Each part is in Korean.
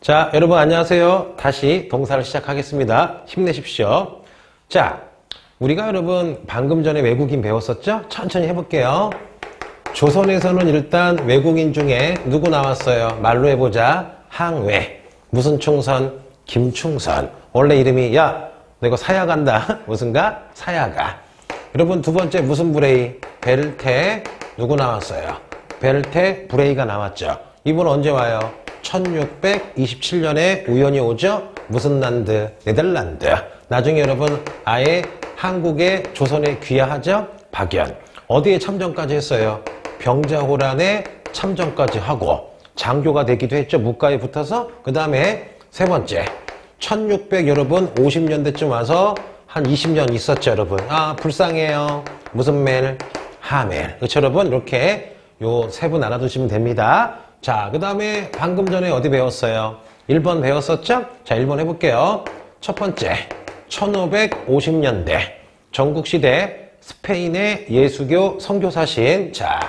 자, 여러분 안녕하세요. 다시 동사를 시작하겠습니다. 힘내십시오. 자, 우리가 여러분 방금 전에 외국인 배웠었죠? 천천히 해볼게요. 조선에서는 일단 외국인 중에 누구 나왔어요? 말로 해보자. 항외. 무슨 충선? 김충선. 원래 이름이 야, 너 이거 사야 간다. 무슨가? 사야가. 여러분 두 번째 무슨 브레이? 베를테. 누구 나왔어요? 베를테 브레이가 나왔죠. 이분 언제 와요? 1627년에 우연히 오죠? 무슨 란드? 네덜란드. 나중에 여러분 아예 한국에 조선에 귀화하죠? 박연. 어디에 참전까지 했어요? 병자호란에 참전까지 하고 장교가 되기도 했죠. 묵가에 붙어서. 그 다음에 세 번째 1600 여러분 50년대쯤 와서 한 20년 있었죠 여러분. 아 불쌍해요. 무슨 멜? 하멜. 그렇죠 여러분? 이렇게 요 세 분 알아두시면 됩니다. 자, 그 다음에 방금 전에 어디 배웠어요? 1번 배웠었죠? 자, 1번 해볼게요. 첫 번째, 1550년대 전국시대 스페인의 예수교 선교사신 자,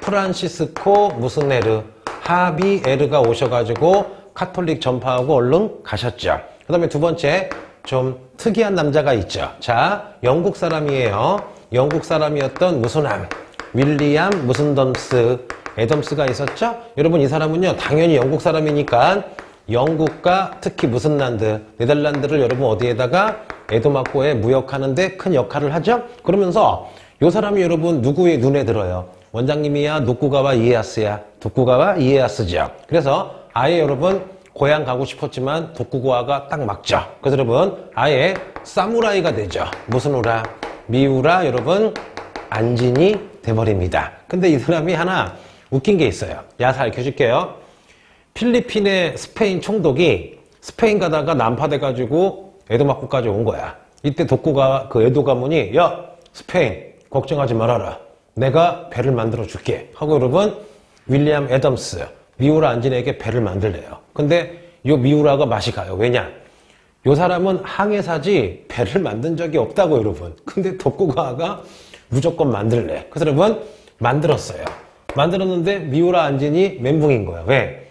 프란시스코 무슨 에르, 하비에르가 오셔가지고 카톨릭 전파하고 얼른 가셨죠. 그 다음에 두 번째, 좀 특이한 남자가 있죠. 자, 영국 사람이에요. 영국 사람이었던 무슨 함, 윌리엄 무슨 덤스, 애덤스가 있었죠? 여러분 이 사람은요 당연히 영국 사람이니까 영국과 특히 무슨 란드, 네덜란드를 여러분 어디에다가 에도마코에 무역하는데 큰 역할을 하죠? 그러면서 이 사람이 여러분 누구의 눈에 들어요? 원장님이야? 노쿠가와 이에야스야? 도쿠가와 이에야스죠. 그래서 아예 여러분 고향 가고 싶었지만 도쿠가와가 딱 막죠. 그래서 여러분 아예 사무라이가 되죠. 무슨 우라? 미우라 여러분 안진이 돼버립니다. 근데 이 사람이 하나 웃긴 게 있어요. 야사 알려줄게요. 필리핀의 스페인 총독이 스페인 가다가 난파돼가지고 에도마코까지 온 거야. 이때 독고가 그 에도 가문이 야 스페인 걱정하지 말아라. 내가 배를 만들어 줄게 하고 여러분 윌리엄 애덤스 미우라 안진에게 배를 만들래요. 근데 요 미우라가 맛이 가요. 왜냐? 요 사람은 항해사지 배를 만든 적이 없다고 여러분. 근데 독고가가 무조건 만들래. 그래서 여러분 만들었어요. 만들었는데 미우라 안진이 멘붕인 거야. 왜?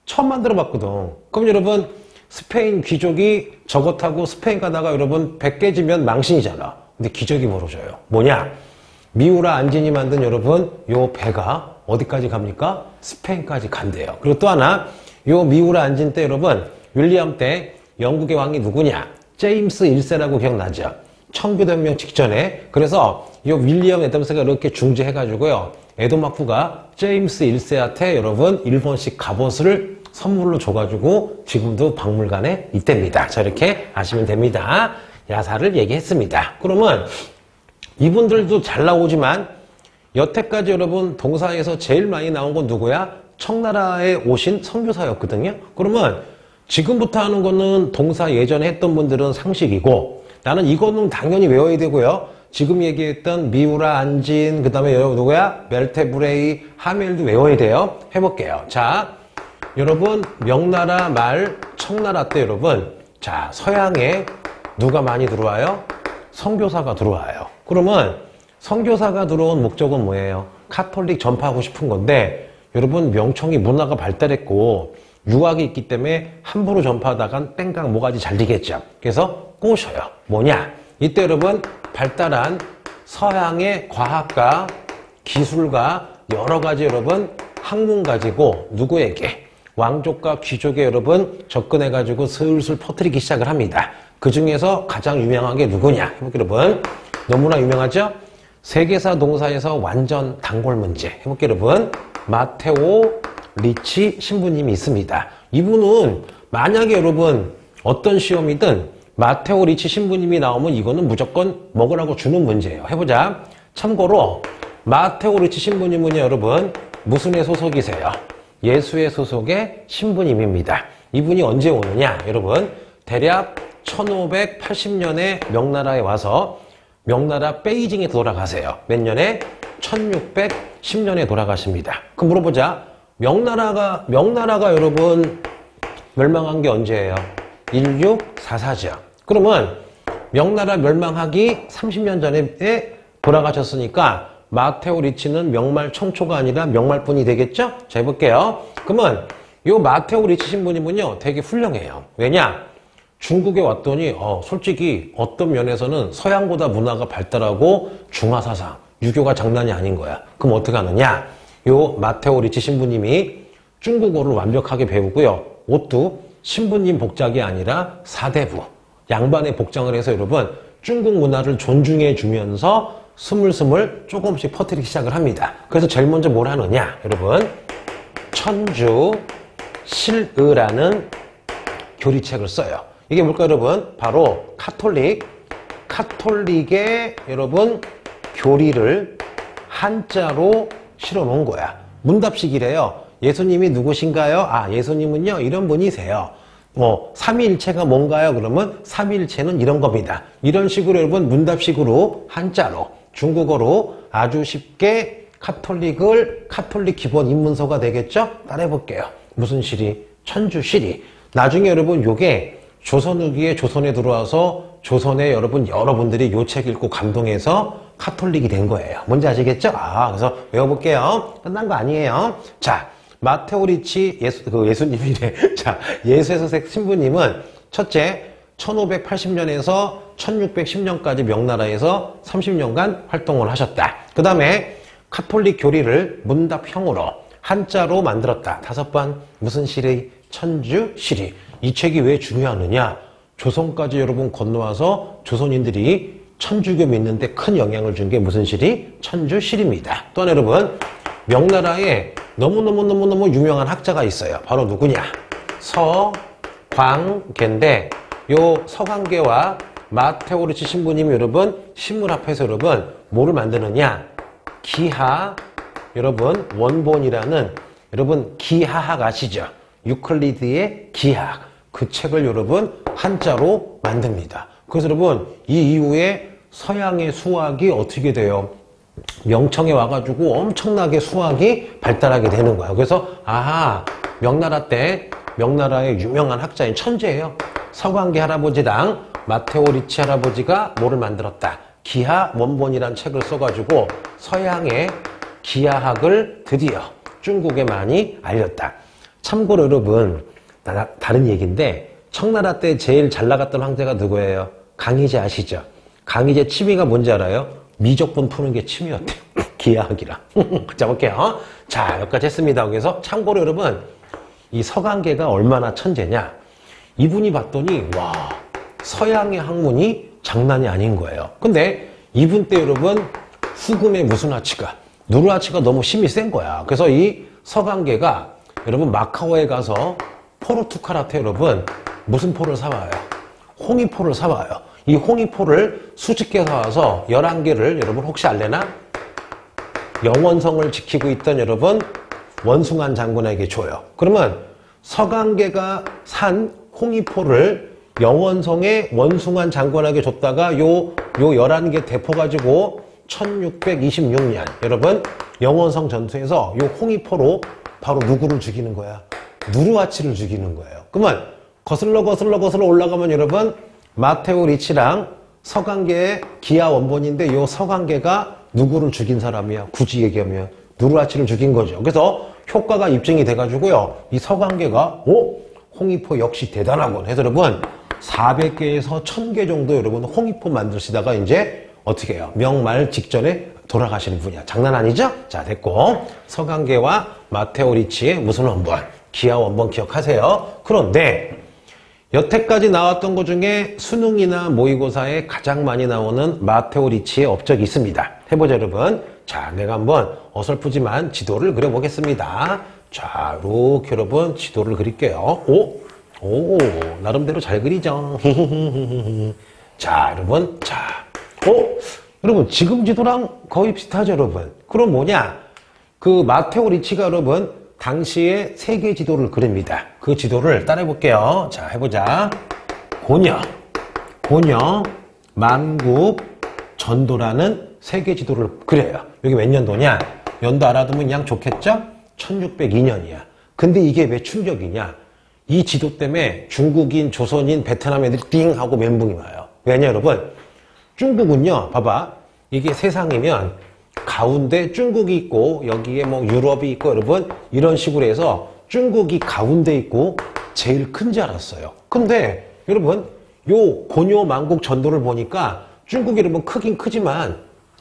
처음 만들어봤거든. 그럼 여러분 스페인 귀족이 저거 타고 스페인 가다가 여러분 배 깨지면 망신이잖아. 근데 기적이 벌어져요. 뭐냐? 미우라 안진이 만든 여러분 요 배가 어디까지 갑니까? 스페인까지 간대요. 그리고 또 하나 요 미우라 안진 때 여러분 윌리엄 때 영국의 왕이 누구냐? 제임스 1세라고 기억나죠? 청교도혁명 직전에. 그래서 이 윌리엄 애덤스가 이렇게 중재해가지고요. 에도마쿠가 제임스 1세한테 여러분 일본식 갑옷을 선물로 줘가지고 지금도 박물관에 있답니다. 자, 이렇게 아시면 됩니다. 야사를 얘기했습니다. 그러면 이분들도 잘 나오지만 여태까지 여러분 동사에서 제일 많이 나온 건 누구야? 청나라에 오신 선교사였거든요. 그러면 지금부터 하는 거는 동사 예전에 했던 분들은 상식이고 나는 이거는 당연히 외워야 되고요. 지금 얘기했던 미우라 안진, 그 다음에 여러분 누구야? 멜테브레이, 하멜도 외워야 돼요. 해볼게요. 자, 여러분 명나라 말 청나라 때 여러분 자 서양에 누가 많이 들어와요? 선교사가 들어와요. 그러면 선교사가 들어온 목적은 뭐예요? 카톨릭 전파하고 싶은 건데 여러분 명청이 문화가 발달했고 유학이 있기 때문에 함부로 전파하다간 땡깡 모가지 잘리겠죠. 그래서 꼬셔요. 뭐냐? 이때 여러분 발달한 서양의 과학과 기술과 여러 가지 여러분 학문 가지고 누구에게? 왕족과 귀족에 여러분 접근해가지고 슬슬 퍼뜨리기 시작을 합니다. 그 중에서 가장 유명한 게 누구냐? 해볼게요 여러분. 너무나 유명하죠? 세계사 동사에서 완전 단골 문제. 해볼게요 여러분. 마테오 리치 신부님이 있습니다. 이분은 만약에 여러분 어떤 시험이든 마테오 리치 신부님이 나오면 이거는 무조건 먹으라고 주는 문제예요. 해보자. 참고로 마테오 리치 신부님은요 여러분 무슨 애 소속이세요? 예수의 소속의 신부님입니다. 이분이 언제 오느냐 여러분 대략 1580년에 명나라에 와서 명나라 베이징에 돌아가세요. 몇 년에? 1610년에 돌아가십니다. 그럼 물어보자. 명나라가 여러분 멸망한 게 언제예요? 1644죠. 그러면 명나라 멸망하기 30년 전에 돌아가셨으니까 마테오 리치는 명말 청초가 아니라 명말뿐이 되겠죠? 자 해볼게요. 그러면 요 마테오 리치 신부님은요, 되게 훌륭해요. 왜냐? 중국에 왔더니, 솔직히 어떤 면에서는 서양보다 문화가 발달하고 중화사상, 유교가 장난이 아닌 거야. 그럼 어떻게 하느냐? 요 마테오 리치 신부님이 중국어를 완벽하게 배우고요. 옷도 신부님 복장이 아니라 사대부, 양반의 복장을 해서 여러분, 중국 문화를 존중해 주면서 스물스물 조금씩 퍼뜨리기 시작을 합니다. 그래서 제일 먼저 뭘 하느냐, 여러분? 천주 실의라는 교리책을 써요. 이게 뭘까요, 여러분? 바로 카톨릭의 여러분 교리를 한자로 실어 놓은 거야. 문답식이래요. 예수님이 누구신가요? 아, 예수님은요, 이런 분이세요. 삼위일체가 뭔가요? 그러면 삼위일체는 이런 겁니다. 이런 식으로 여러분 문답식으로 한자로 중국어로 아주 쉽게 카톨릭 기본 입문서가 되겠죠? 따라해 볼게요. 무슨 시리? 천주시리. 나중에 여러분 요게 조선 후기에 조선에 들어와서 조선에 여러분들이 요 책 읽고 감동해서 카톨릭이 된 거예요. 뭔지 아시겠죠? 그래서 외워볼게요. 끝난 거 아니에요. 자, 마테오 리치 예수님이래. 자, 예수의 서색 신부님은 첫째, 1580년에서 1610년까지 명나라에서 30년간 활동을 하셨다. 그 다음에 카톨릭 교리를 문답형으로 한자로 만들었다. 다섯 번, 무슨 시리? 천주시리. 이 책이 왜 중요하느냐? 조선까지 여러분 건너와서 조선인들이 천주교 믿는데 큰 영향을 준 게 무슨 시리? 천주시리입니다. 또한 여러분, 명나라에 너무너무 유명한 학자가 있어요. 바로 누구냐? 서광계인데, 요 서광계와 마테오 리치 신부님이 여러분 신물 합해서 여러분 뭐를 만드느냐? 기하 여러분 원본이라는 여러분 기하학 아시죠? 유클리드의 기하학, 그 책을 여러분 한자로 만듭니다. 그래서 여러분 이 이후에 서양의 수학이 어떻게 돼요? 명청에 와가지고 엄청나게 수학이 발달하게 되는 거야. 그래서 명나라 때 명나라의 유명한 학자인 천재예요. 서광계 할아버지랑 마테오 리치 할아버지가 뭐를 만들었다? 기하 원본이라는 책을 써가지고 서양의 기하학을 드디어 중국에 많이 알렸다. 참고로 여러분, 다른 얘기인데 청나라 때 제일 잘 나갔던 황제가 누구예요? 강희제 아시죠? 강희제 취미가 뭔지 알아요? 미적분 푸는 게 취미였대요. 기하학이라. 자, 볼게요. 자, 여기까지 했습니다. 그래서 참고로 여러분, 이 서광계가 얼마나 천재냐? 이분이 봤더니 와, 서양의 학문이 장난이 아닌 거예요. 근데 이분 때 여러분 후금의 무슨 아치가 누르아치가 너무 힘이 센 거야. 그래서 이 서광계가 여러분 마카오에 가서 포르투갈한테 여러분 무슨 포를 사와요? 홍이포를 사와요. 이 홍이포를 수십 개 사와서 11개를 여러분 혹시 알래나? 영원성을 지키고 있던 여러분 원숭안 장군에게 줘요. 그러면 서광계가 산 홍이포를 영원성의 원숭안 장군에게 줬다가 요 11개 대포 가지고 1626년 여러분 영원성 전투에서 요 홍이포로 바로 누구를 죽이는 거야? 누르아치를 죽이는 거예요. 그러면 거슬러 올라가면 여러분 마테오 리치랑 서광계의 기하 원본인데 요 서광계가 누구를 죽인 사람이야? 굳이 얘기하면 누르아치를 죽인 거죠. 그래서 효과가 입증이 돼가지고요. 이 서광계가 홍이포 역시 대단하군 해서 여러분 400개에서 1000개 정도 여러분 홍이포 만드시다가 이제 어떻게 해요? 명말 직전에 돌아가시는 분이야. 장난 아니죠? 자, 됐고 서광계와 마테오 리치의 무슨 원본? 기하 원본 기억하세요. 그런데 여태까지 나왔던 것 중에 수능이나 모의고사에 가장 많이 나오는 마테오 리치의 업적이 있습니다. 해보죠, 여러분. 자, 내가 한번 어설프지만 지도를 그려보겠습니다. 자, 이렇게 여러분 지도를 그릴게요. 오, 나름대로 잘 그리죠. 자, 여러분. 자, 여러분 지금 지도랑 거의 비슷하죠, 여러분. 그럼 뭐냐? 그 마테오 리치가 여러분 당시에 세계 지도를 그립니다. 그 지도를 따라해볼게요. 자, 해보자. 고녀, 만국, 전도라는 세계 지도를 그려요. 여기 몇 년도냐? 연도 알아두면 그냥 좋겠죠? 1602년이야. 근데 이게 왜 충격이냐? 이 지도 때문에 중국인, 조선인, 베트남 애들이 띵 하고 멘붕이 와요. 왜냐, 여러분? 중국은요, 봐봐. 이게 세상이면 가운데 중국이 있고 여기에 뭐 유럽이 있고 여러분 이런 식으로 해서 중국이 가운데 있고 제일 큰 줄 알았어요. 근데 여러분 요 고뇨 만국 전도를 보니까 중국이 여러분 크긴 크지만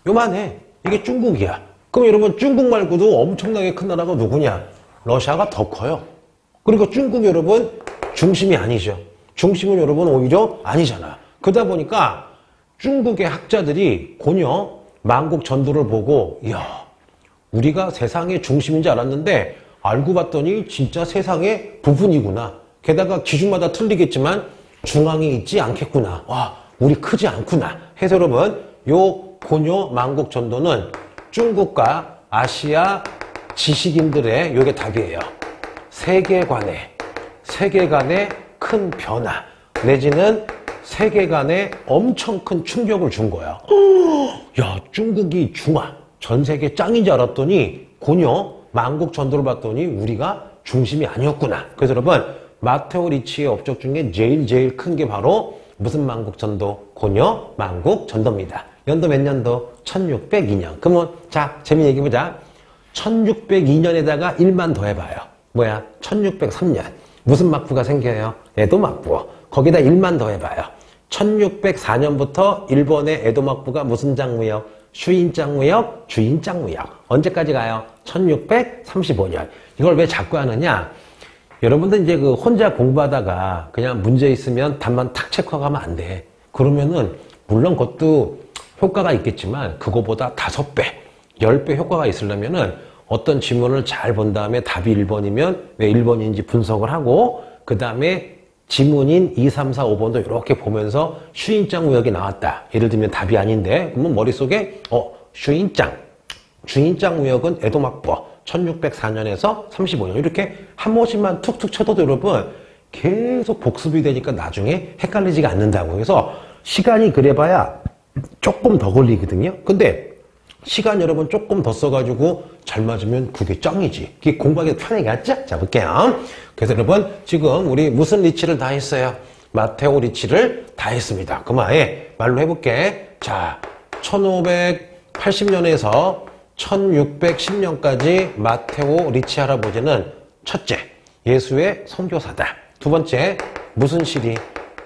요만해. 이게 중국이야. 그럼 여러분 중국 말고도 엄청나게 큰 나라가 누구냐? 러시아가 더 커요. 그리고 중국 여러분 중심이 아니죠. 중심은 여러분 오히려 아니잖아. 그러다 보니까 중국의 학자들이 고뇨 만국 전도를 보고 이야 우리가 세상의 중심인 줄 알았는데 알고 봤더니 진짜 세상의 부분이구나. 게다가 기준마다 틀리겠지만 중앙에 있지 않겠구나. 와 우리 크지 않구나. 해서 여러분 요 고뇨 만국 전도는 중국과 아시아 지식인들의 요게 답이에요. 세계관의 큰 변화 내지는 세계관에 엄청 큰 충격을 준 거야. 야 중국이 중화 전 세계 짱인 줄 알았더니 고뇨 만국 전도를 봤더니 우리가 중심이 아니었구나. 그래서 여러분 마테오 리치의 업적 중에 제일 큰 게 바로 무슨 만국 전도? 고뇨 만국 전도입니다. 연도 몇 년도? 1602년. 그러면 자 재미있게 얘기해보자. 1602년에다가 1만 더 해봐요. 뭐야? 1603년. 무슨 막부가 생겨요? 에도 막부. 거기다 1만 더 해봐요. 1604년부터 일본의 에도 막부가 무슨 장무역? 슈인장무역, 주인장무역. 언제까지 가요? 1635년. 이걸 왜 자꾸 하느냐? 여러분들 이제 그 혼자 공부하다가 그냥 문제 있으면 답만 탁 체크하면 안 돼. 그러면은 물론 그것도 효과가 있겠지만 그거보다 5배, 10배 효과가 있으려면은 어떤 지문을 잘 본 다음에 답이 1번이면 왜 1번인지 분석을 하고 그 다음에 지문인 2, 3, 4, 5번도 이렇게 보면서 슈인장무역이 나왔다. 예를 들면 답이 아닌데 그러면 머릿속에 주인장무역은 에도막부 1604년에서 35년 이렇게 한 번씩만 툭툭 쳐도 여러분 계속 복습이 되니까 나중에 헷갈리지가 않는다고. 그래서 시간이 그래봐야 조금 더 걸리거든요. 근데 시간 여러분 조금 더 써가지고 잘 맞으면 그게 짱이지. 그게 공부하기 편하겠죠? 자 볼게요. 그래서 여러분 지금 우리 무슨 리치를 다 했어요? 마테오 리치를 다 했습니다. 그럼 아예 말로 해볼게. 자 1580년에서 1610년까지 마테오 리치 할아버지는 첫째 예수의 선교사다. 두 번째 무슨 시리?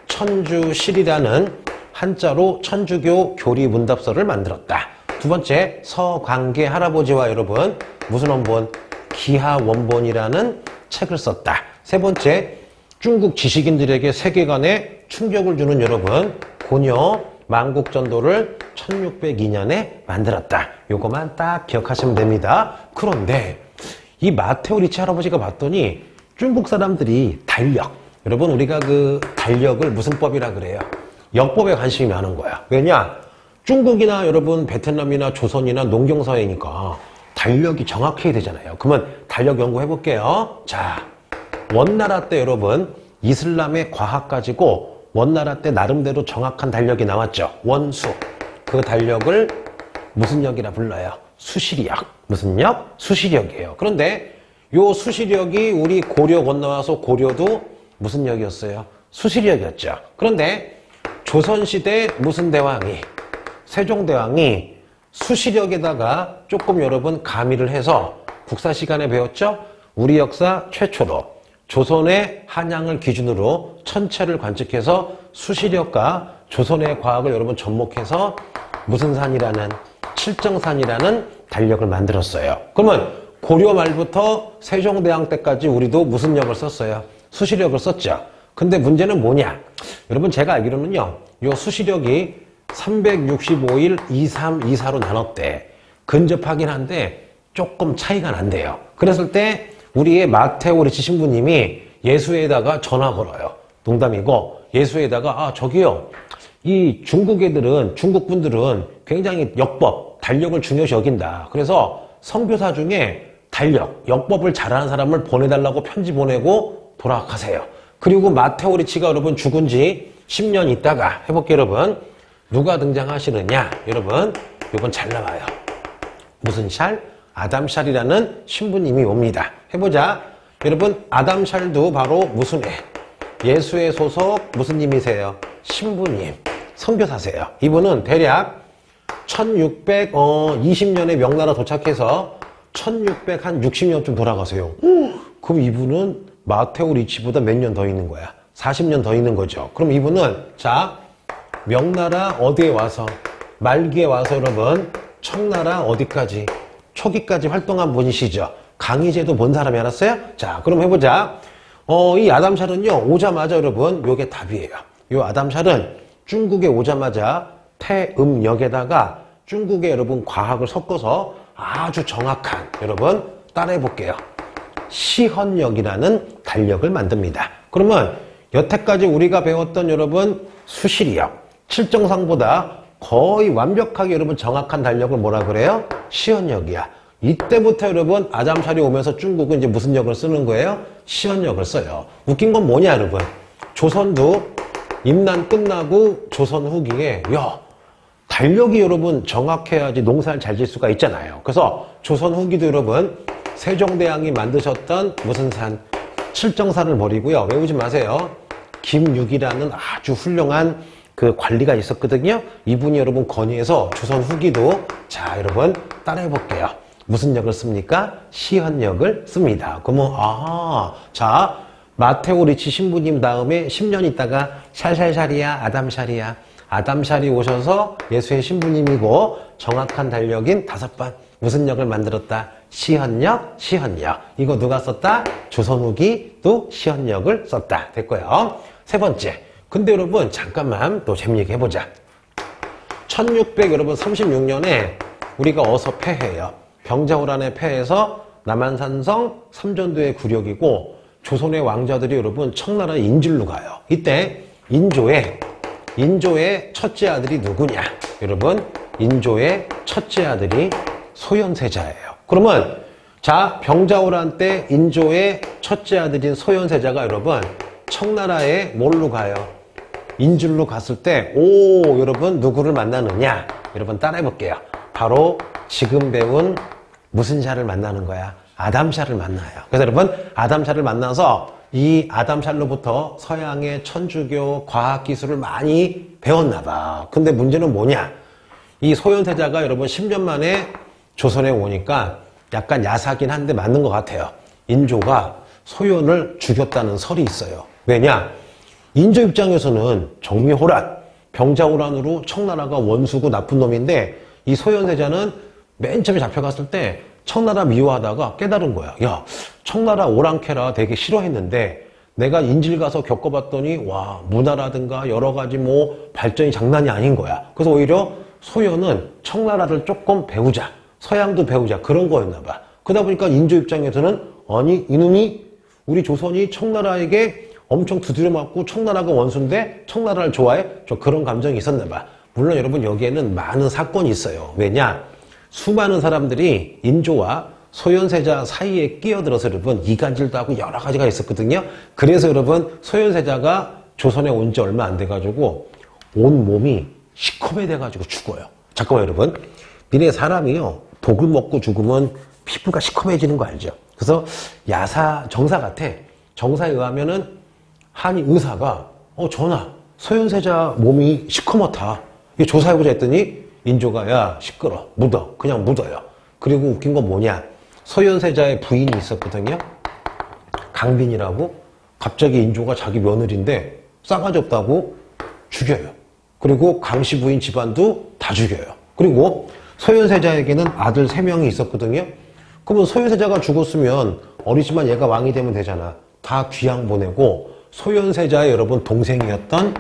천주시리라는 한자로 천주교 교리문답서를 만들었다. 두 번째 서광계 할아버지와 여러분 무슨 원본? 기하원본이라는 책을 썼다. 세 번째 중국 지식인들에게 세계관에 충격을 주는 여러분 고뇨 만국전도를 1602년에 만들었다. 요거만 딱 기억하시면 됩니다. 그런데 이 마테오 리치 할아버지가 봤더니 중국 사람들이 달력 여러분 우리가 그 달력을 무슨 법이라 그래요? 역법에 관심이 많은 거야. 왜냐? 중국이나 여러분 베트남이나 조선이나 농경사회니까 달력이 정확해야 되잖아요. 그러면 달력 연구해 볼게요. 자, 원나라 때 여러분 이슬람의 과학 가지고 원나라 때 나름대로 정확한 달력이 나왔죠. 원수. 그 달력을 무슨 역이라 불러요? 수시리역. 무슨 역? 수시력이에요. 그런데 요 수시력이 우리 고려 건너와서 고려도 무슨 역이었어요? 수시력이었죠. 그런데 조선시대 무슨 대왕이 세종대왕이 수시력에다가 조금 여러분 가미를 해서 국사 시간에 배웠죠? 우리 역사 최초로 조선의 한양을 기준으로 천체를 관측해서 수시력과 조선의 과학을 여러분 접목해서 무슨 산이라는 칠정산이라는 달력을 만들었어요. 그러면 고려 말부터 세종대왕 때까지 우리도 무슨 역을 썼어요? 수시력을 썼죠. 근데 문제는 뭐냐? 여러분 제가 알기로는요. 요 수시력이 365일 2324로 나눴대. 근접하긴 한데 조금 차이가 난대요. 그랬을 때 우리의 마테오 리치 신부님이 예수에다가 전화 걸어요. 농담이고 예수에다가 저기요. 이 중국 애들은 중국 분들은 굉장히 역법, 달력을 중요시 여긴다. 그래서 선교사 중에 달력, 역법을 잘하는 사람을 보내달라고 편지 보내고 돌아가세요. 그리고 마테오 리치가 여러분 죽은 지 10년 있다가 해볼게요 여러분. 누가 등장하시느냐? 여러분 이건 잘 나와요. 무슨 샬? 아담 샬이라는 신부님이 옵니다. 해보자. 여러분 아담 샬도 바로 무슨 애? 예수의 소속 무슨 님이세요? 신부님. 선교사세요. 이분은 대략 1620년에 명나라 도착해서 1660년쯤 돌아가세요. 그 그럼 이분은 마테오 리치보다 몇 년 더 있는 거야? 40년 더 있는 거죠. 그럼 이분은 자 명나라 어디에 와서 말기에 와서 여러분 청나라 어디까지 초기까지 활동한 분이시죠. 강희제도 본 사람이 알았어요? 자 그럼 해보자. 이 아담샬은요 오자마자 여러분 요게 답이에요. 요 아담샬은 중국에 오자마자 태음역에다가 중국의 여러분 과학을 섞어서 아주 정확한 여러분 따라해 볼게요. 시헌역이라는 달력을 만듭니다. 그러면 여태까지 우리가 배웠던 여러분 수시력, 칠정상보다 거의 완벽하게 여러분 정확한 달력을 뭐라 그래요? 시헌역이야. 이때부터 여러분 아담샬이 오면서 중국은 이제 무슨 역을 쓰는 거예요? 시헌역을 써요. 웃긴 건 뭐냐 여러분? 조선도 임난 끝나고 조선 후기에 야 달력이 여러분 정확해야지 농사를 잘 질 수가 있잖아요. 그래서 조선 후기도 여러분 세종대왕이 만드셨던 무슨 산? 칠정산을 버리고요. 외우지 마세요. 김육이라는 아주 훌륭한 그 관리가 있었거든요. 이분이 여러분 건의해서 조선 후기도 자 여러분 따라해 볼게요. 무슨 역을 씁니까? 시헌역을 씁니다. 그러면 자 마테오 리치 신부님 다음에 10년 있다가 샬샬샬이야 아담샬이야. 아담샬이 오셔서 예수의 신부님이고 정확한 달력인 5번 무슨 역을 만들었다? 시헌역, 시헌역. 이거 누가 썼다? 조선 후기도 시헌역을 썼다. 됐고요. 세 번째. 근데 여러분 잠깐만 또 재미있게 해보자. 1600 여러분 36년에 우리가 어서 패해요. 병자호란에 패해서 남한산성 삼전도의 굴욕이고 조선의 왕자들이 여러분 청나라 인질로 가요. 이때 인조의 첫째 아들이 누구냐? 여러분 인조의 첫째 아들이 소현세자예요. 그러면 자 병자호란 때 인조의 첫째 아들인 소현세자가 여러분 청나라에 뭘로 가요? 인질로 갔을 때 여러분 누구를 만나느냐? 여러분 따라해 볼게요. 바로 지금 배운 무슨 샤를 만나는 거야? 아담샤를 만나요. 그래서 여러분 아담샤를 만나서 이 아담샬로부터 서양의 천주교 과학기술을 많이 배웠나 봐. 근데 문제는 뭐냐? 이 소현세자가 여러분 10년 만에 조선에 오니까 약간 야사긴 한데 맞는 것 같아요. 인조가 소현을 죽였다는 설이 있어요. 왜냐? 인조 입장에서는 정미호란, 병자호란으로 청나라가 원수고 나쁜 놈인데 이 소현세자는 맨 처음에 잡혀갔을 때 청나라 미워하다가 깨달은 거야. 야, 청나라 오랑캐라 되게 싫어했는데 내가 인질 가서 겪어봤더니 와 문화라든가 여러 가지 뭐 발전이 장난이 아닌 거야. 그래서 오히려 소현은 청나라를 조금 배우자, 서양도 배우자 그런 거였나 봐. 그러다 보니까 인조 입장에서는 아니 이놈이 우리 조선이 청나라에게 엄청 두드려 맞고 청나라가 원수인데 청나라를 좋아해? 저 그런 감정이 있었나 봐. 물론 여러분 여기에는 많은 사건이 있어요. 왜냐? 수많은 사람들이 인조와 소현세자 사이에 끼어들어서 여러분 이간질도 하고 여러 가지가 있었거든요. 그래서 여러분 소현세자가 조선에 온 지 얼마 안 돼가지고 온 몸이 시커매돼가지고 죽어요. 잠깐만 여러분, 니네 사람이요 독을 먹고 죽으면 피부가 시커매지는 거 알죠? 그래서 정사 같아. 정사에 의하면은 한 의사가 전하 소현세자 몸이 시커멓다. 이거 조사해보자 했더니 인조가 야 시끄러 묻어 그냥 묻어요. 그리고 웃긴 건 뭐냐? 소현세자의 부인이 있었거든요. 강빈이라고. 갑자기 인조가 자기 며느리인데 싸가지 없다고 죽여요. 그리고 강씨 부인 집안도 다 죽여요. 그리고 소현세자에게는 아들 3명이 있었거든요. 그러면 소현세자가 죽었으면 어리지만 얘가 왕이 되면 되잖아. 다 귀양 보내고 소현세자의 여러분 동생이었던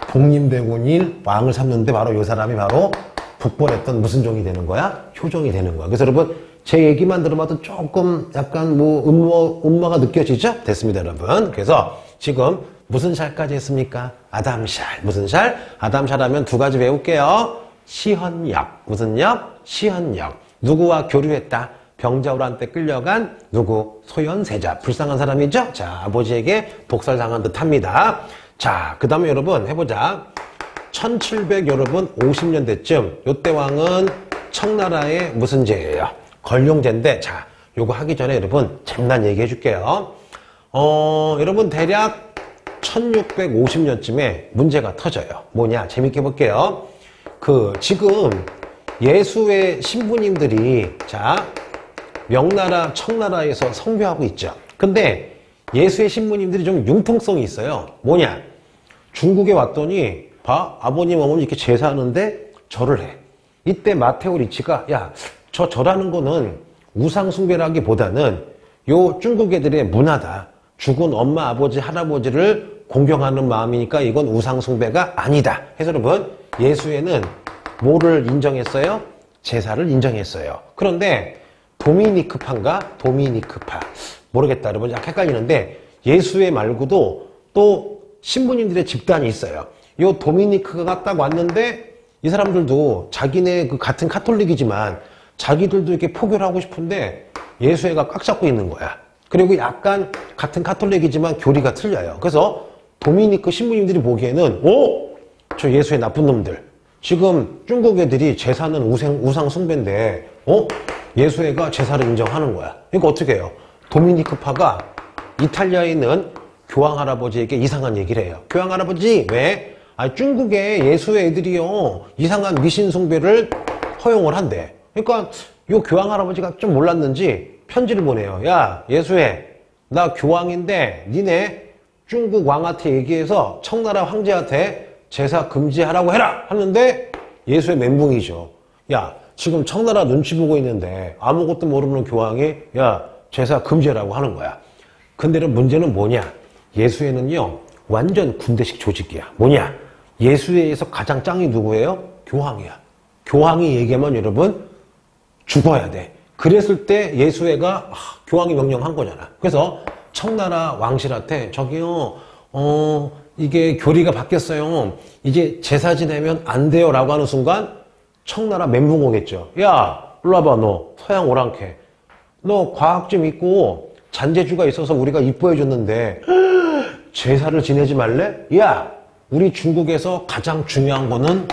복림백운일 왕을 삼는데 바로 이 사람이 바로 북벌했던 무슨 종이 되는 거야? 효종이 되는 거야. 그래서 여러분 제 얘기만 들어봐도 조금 약간 뭐 음모가 느껴지죠? 됐습니다 여러분. 그래서 지금 무슨 샬까지 했습니까? 아담샬. 무슨 샬? 아담샬 하면 2가지 배울게요. 시헌역. 무슨 역? 시헌역. 누구와 교류했다? 병자호란 때 끌려간 누구? 소현세자. 불쌍한 사람이죠? 자, 아버지에게 독살당한 듯 합니다. 자, 그 다음에 여러분 해보자. 1700 여러분 50년대쯤 요때 왕은 청나라의 무슨 제예요? 걸룡제인데 자, 요거 하기 전에 여러분 잠깐 얘기해 줄게요. 여러분 대략 1650년쯤에 문제가 터져요. 뭐냐? 재밌게 볼게요. 지금 예수의 신부님들이 자 명나라, 청나라에서 성교하고 있죠. 근데 예수의 신부님들이 좀 융통성이 있어요. 뭐냐? 중국에 왔더니 봐, 아버님, 어머니 이렇게 제사하는데 절을 해. 이때 마테오 리치가 야, 저 절하는 거는 우상 숭배라기보다는 요 중국 애들의 문화다. 죽은 엄마, 아버지, 할아버지를 공경하는 마음이니까 이건 우상 숭배가 아니다. 해서 여러분, 예수에는 뭐를 인정했어요? 제사를 인정했어요. 그런데 도미니크파인가? 도미니크파. 모르겠다. 여러분, 약간 헷갈리는데 예수의 말고도 또 신부님들의 집단이 있어요. 요 도미니크가 딱 왔는데 이 사람들도 자기네 그 같은 카톨릭이지만 자기들도 이렇게 포교를 하고 싶은데 예수회가 꽉 잡고 있는 거야. 그리고 약간 같은 카톨릭이지만 교리가 틀려요. 그래서 도미니크 신부님들이 보기에는 저 예수회 나쁜 놈들. 지금 중국 애들이 제사는 우상 숭배인데 예수회가 제사를 인정하는 거야. 그러니까 어떻게 해요? 도미니크파가 이탈리아에 있는 교황 할아버지에게 이상한 얘기를 해요. 교황 할아버지, 왜? 중국의 예수회 애들이요 이상한 미신 숭배를 허용을 한대. 그러니까 요 교황 할아버지가 좀 몰랐는지 편지를 보내요. 야, 예수회, 나 교황인데 니네 중국 왕한테 얘기해서 청나라 황제한테 제사 금지하라고 해라 하는데 예수의 멘붕이죠. 야, 지금 청나라 눈치 보고 있는데 아무것도 모르는 교황이 야, 제사 금지하라고 하는 거야. 근데 문제는 뭐냐? 예수회는요 완전 군대식 조직이야. 뭐냐? 예수회에서 가장 짱이 누구예요? 교황이야. 교황이 얘기하면 여러분 죽어야 돼. 그랬을 때 예수회가 교황이 명령한 거잖아. 그래서 청나라 왕실한테 저기요 이게 교리가 바뀌었어요. 이제 제사 지내면 안 돼요 라고 하는 순간 청나라 멘붕 오겠죠. 야, 일로 와봐. 너 서양 오랑캐. 너 과학 좀 있고 잔재주가 있어서 우리가 이뻐해 줬는데 제사를 지내지 말래? 야, 우리 중국에서 가장 중요한 거는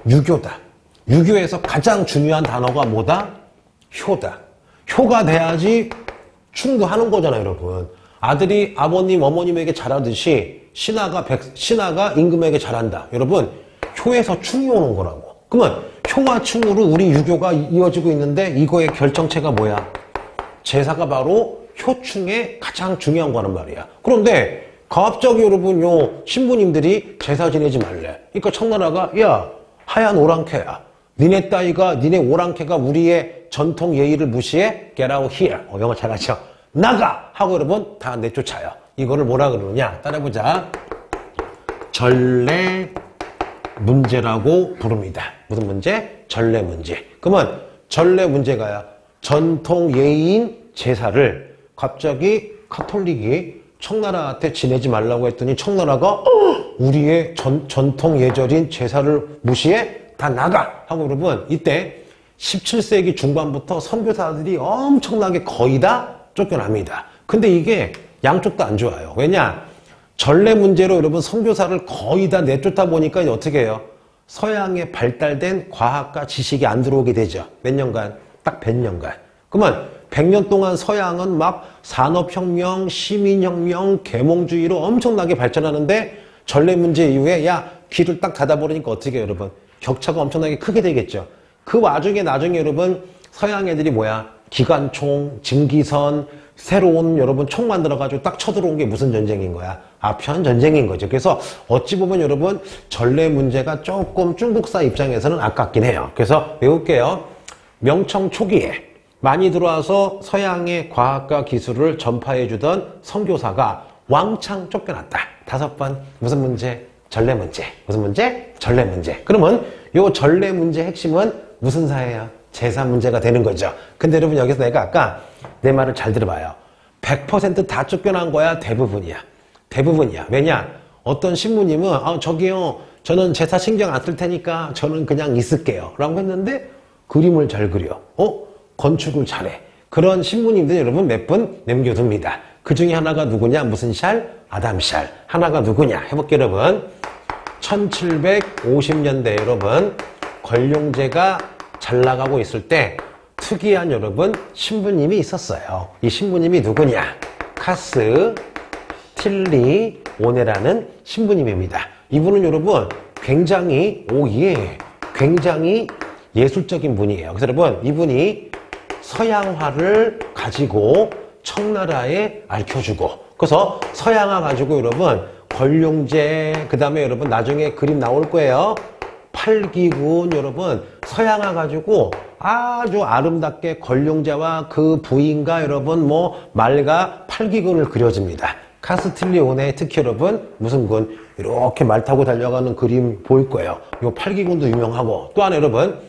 유교다. 유교에서 가장 중요한 단어가 뭐다? 효다. 효가 돼야지 충고하는 거잖아요, 여러분. 아들이 아버님, 어머님에게 잘하듯이 신하가 임금에게 잘한다. 여러분, 효에서 충이 오는 거라고. 그러면 효와 충으로 우리 유교가 이어지고 있는데 이거의 결정체가 뭐야? 제사가 바로 효충의 가장 중요한 거란 말이야. 그런데 갑자기 여러분 요 신부님들이 제사 지내지 말래. 그러니까 청나라가 야, 하얀 오랑캐야. 니네 오랑캐가 우리의 전통 예의를 무시해? Get out here. 영어 잘하죠? 나가! 하고 여러분 다 내쫓아요. 이거를 뭐라 그러느냐? 따라해보자. 전례 문제라고 부릅니다. 무슨 문제? 전례 문제. 그러면 전례 문제가야 전통 예의인 제사를 갑자기 카톨릭이 청나라한테 지내지 말라고 했더니 청나라가 우리의 전통 예절인 제사를 무시해? 다 나가! 하고 여러분 이때 17세기 중반부터 선교사들이 엄청나게 거의 다 쫓겨납니다. 근데 이게 양쪽도 안 좋아요. 왜냐? 전례 문제로 여러분 선교사를 거의 다 내쫓다 보니까 어떻게 해요? 서양에 발달된 과학과 지식이 안 들어오게 되죠. 몇 년간? 딱 100년간. 그러면 100년 동안 서양은 막 산업혁명, 시민혁명, 계몽주의로 엄청나게 발전하는데 전례 문제 이후에 야, 귀를 딱 닫아버리니까 어떻게 해요, 여러분? 격차가 엄청나게 크게 되겠죠. 그 와중에 나중에 여러분 서양 애들이 뭐야? 기관총, 증기선, 새로운 여러분 총 만들어가지고 딱 쳐들어온 게 무슨 전쟁인 거야? 아편 전쟁인 거죠. 그래서 어찌 보면 여러분 전례 문제가 조금 중국사 입장에서는 아깝긴 해요. 그래서 외울게요. 명청 초기에 많이 들어와서 서양의 과학과 기술을 전파해주던 선교사가 왕창 쫓겨났다. 5번 무슨 문제? 전례 문제. 무슨 문제? 전례 문제. 그러면 요 전례 문제 핵심은 무슨 사예요? 제사 문제가 되는 거죠. 근데 여러분 여기서 내가 아까 내 말을 잘 들어봐요. 100% 다 쫓겨난 거야? 대부분이야. 대부분이야. 왜냐? 어떤 신부님은 저기요 저는 제사 신경 안 쓸 테니까 저는 그냥 있을게요 라고 했는데 그림을 잘 그려. 건축을 잘해. 그런 신부님들 여러분 몇 분 남겨둡니다. 그 중에 하나가 누구냐? 무슨 샬? 아담 샬. 하나가 누구냐? 해볼게요 여러분. 1750년대 여러분 권룡제가 잘 나가고 있을 때 특이한 여러분 신부님이 있었어요. 이 신부님이 누구냐? 카스 틸리 오네라는 신부님입니다. 이분은 여러분 굉장히 굉장히 예술적인 분이에요. 그래서 여러분 이분이 서양화를 가지고 청나라에 알려주고, 그래서 서양화 가지고 여러분 권룡제, 그 다음에 여러분 나중에 그림 나올 거예요. 팔기군, 여러분 서양화 가지고 아주 아름답게 권룡제와 그 부인과 여러분 뭐 말과 팔기군을 그려줍니다. 카스틸리오네 특히 여러분 무슨 군, 이렇게 말 타고 달려가는 그림 보일 거예요. 이 팔기군도 유명하고, 또 하나 여러분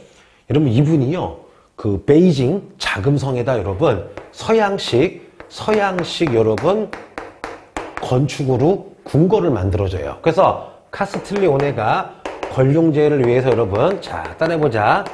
이분이요 그 베이징 자금성에다 여러분 서양식 여러분 건축으로 궁궐을 만들어줘요. 그래서 카스틸리오네가 권룡제를 위해서 여러분, 자 따라해보자.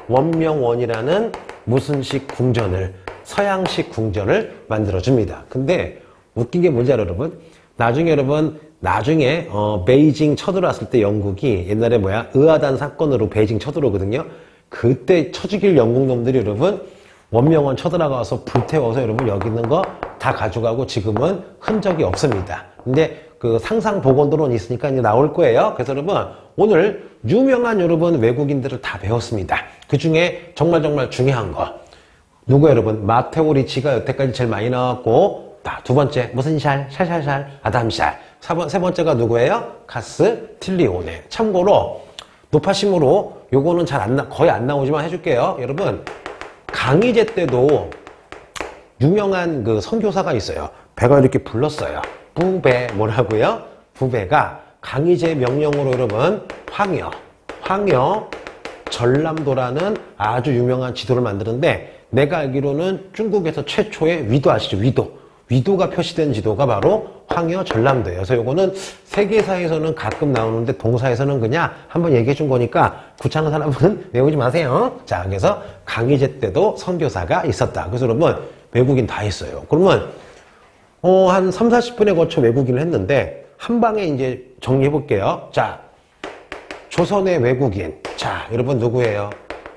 원명원이라는 무슨식 궁전을, 서양식 궁전을 만들어줍니다. 근데 웃긴 게 뭔지 알아요, 여러분? 나중에 베이징 쳐들어왔을 때 영국이 옛날에 의아단 사건으로 베이징 쳐들어오거든요. 그때 쳐죽일 영국 놈들이 여러분 원명원 쳐들어가서 불태워서 여러분 여기 있는 거 다 가져가고 지금은 흔적이 없습니다. 근데 그 상상 복원도론 있으니까 이제 나올 거예요. 그래서 여러분 오늘 유명한 여러분 외국인들을 다 배웠습니다. 그 중에 정말 중요한 거 누구 여러분? 마테오 리치가 여태까지 제일 많이 나왔고, 두 번째 무슨 샬? 샬 아담샬. 세 번째가 누구예요? 카스틸리오네. 참고로 노파심으로 요거는 거의 안 나오지만 해줄게요. 여러분 강희제 때도 유명한 그 선교사가 있어요. 배가 이렇게 불렀어요. 부배 뭐라고요? 부배가 강희제 명령으로 여러분 황여 전람도라는 아주 유명한 지도를 만드는데, 내가 알기로는 중국에서 최초의 위도 아시죠? 위도가 표시된 지도가 바로 황여 전람도예요. 그래서 요거는 세계사에서는 가끔 나오는데 동사에서는 그냥 한번 얘기해 준 거니까 귀찮은 사람은 외우지 마세요. 자, 그래서 강희제 때도 선교사가 있었다. 그래서 여러분 외국인 다 있어요. 그러면 한 30-40분에 걸쳐 외국인을 했는데 한 방에 이제 정리해 볼게요. 자, 조선의 외국인. 자, 여러분 누구예요?